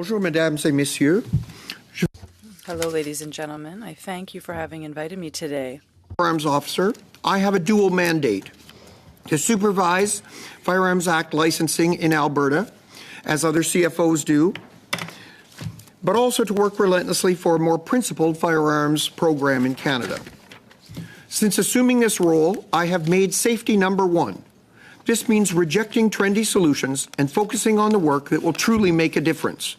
Bonjour, mesdames et messieurs. Hello, ladies and gentlemen. I thank you for having invited me today. Firearms Officer, I have a dual mandate to supervise Firearms Act licensing in Alberta, as other CFOs do, but also to work relentlessly for a more principled firearms program in Canada. Since assuming this role, I have made safety number one. This means rejecting trendy solutions and focusing on the work that will truly make a difference.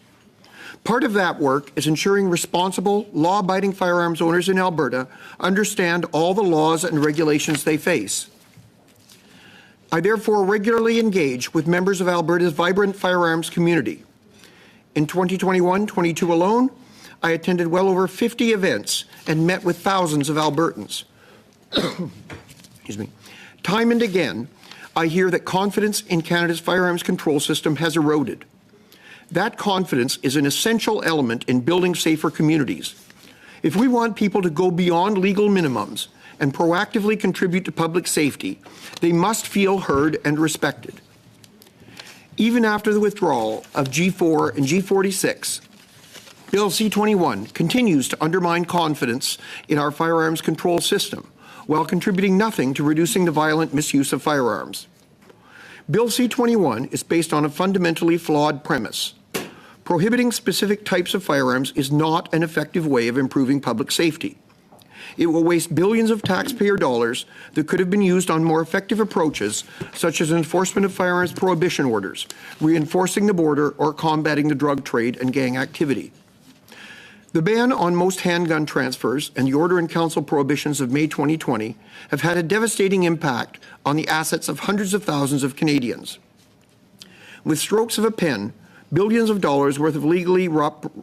Part of that work is ensuring responsible, law-abiding firearms owners in Alberta understand all the laws and regulations they face. I therefore regularly engage with members of Alberta's vibrant firearms community. In 2021-22 alone, I attended well over 50 events and met with thousands of Albertans. Excuse me. Time and again, I hear that confidence in Canada's firearms control system has eroded. That confidence is an essential element in building safer communities. If we want people to go beyond legal minimums and proactively contribute to public safety, they must feel heard and respected. Even after the withdrawal of G4 and G46, Bill C-21 continues to undermine confidence in our firearms control system while contributing nothing to reducing the violent misuse of firearms. Bill C-21 is based on a fundamentally flawed premise. Prohibiting specific types of firearms is not an effective way of improving public safety. It will waste billions of taxpayer dollars that could have been used on more effective approaches, such as enforcement of firearms prohibition orders, reinforcing the border, or combating the drug trade and gang activity. The ban on most handgun transfers and the Order in Council prohibitions of May 2020 have had a devastating impact on the assets of hundreds of thousands of Canadians. With strokes of a pen, billions of dollars worth of legally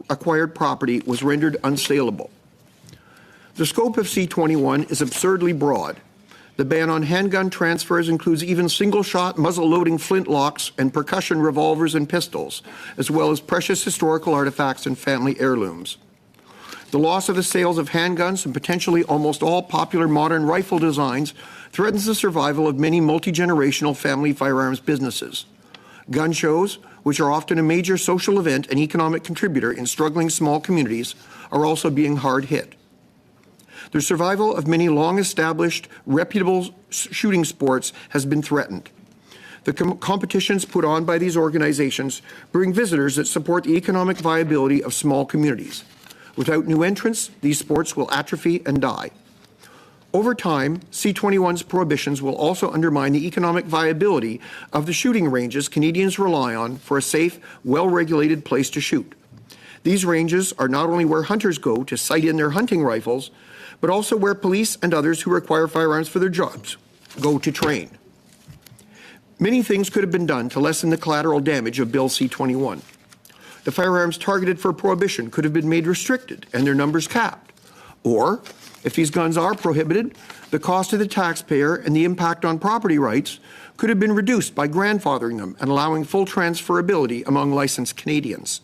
acquired property was rendered unsaleable. The scope of C-21 is absurdly broad. The ban on handgun transfers includes even single-shot muzzle-loading flintlocks and percussion revolvers and pistols, as well as precious historical artifacts and family heirlooms. The loss of the sales of handguns and potentially almost all popular modern rifle designs threatens the survival of many multi-generational family firearms businesses. Gun shows, which are often a major social event and economic contributor in struggling small communities, are also being hard hit. The survival of many long-established, reputable shooting sports has been threatened. The competitions put on by these organizations bring visitors that support the economic viability of small communities. Without new entrants, these sports will atrophy and die. Over time, C-21's prohibitions will also undermine the economic viability of the shooting ranges Canadians rely on for a safe, well-regulated place to shoot. These ranges are not only where hunters go to sight in their hunting rifles, but also where police and others who require firearms for their jobs go to train. Many things could have been done to lessen the collateral damage of Bill C-21. The firearms targeted for prohibition could have been made restricted and their numbers capped. Or, if these guns are prohibited, the cost to the taxpayer and the impact on property rights could have been reduced by grandfathering them and allowing full transferability among licensed Canadians.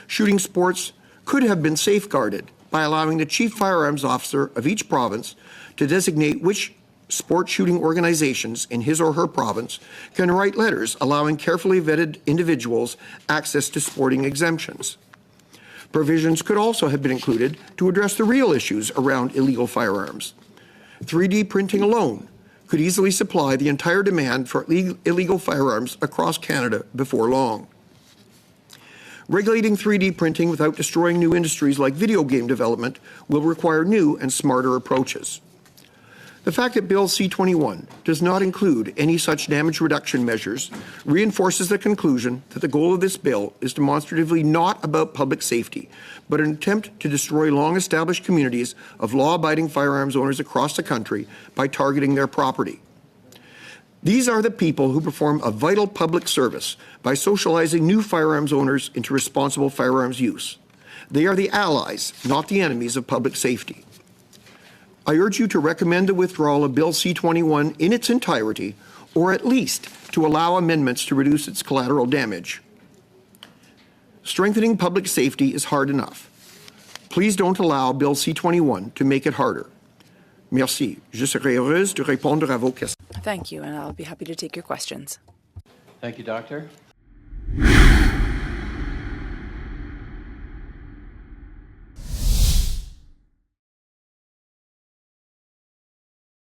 Shooting sports could have been safeguarded by allowing the Chief Firearms Officer of each province to designate which sport shooting organizations in his or her province can write letters allowing carefully vetted individuals access to sporting exemptions. Provisions could also have been included to address the real issues around illegal firearms. 3D printing alone could easily supply the entire demand for illegal firearms across Canada before long. Regulating 3D printing without destroying new industries like video game development will require new and smarter approaches. The fact that Bill C-21 does not include any such damage reduction measures reinforces the conclusion that the goal of this bill is demonstratively not about public safety, but an attempt to destroy long-established communities of law-abiding firearms owners across the country by targeting their property. These are the people who perform a vital public service by socializing new firearms owners into responsible firearms use. They are the allies, not the enemies of public safety. I urge you to recommend the withdrawal of Bill C-21 in its entirety, or at least to allow amendments to reduce its collateral damage. Strengthening public safety is hard enough. Please don't allow Bill C-21 to make it harder. Merci. Je serai heureuse de répondre à vos questions. Thank you, and I'll be happy to take your questions. Thank you, Doctor.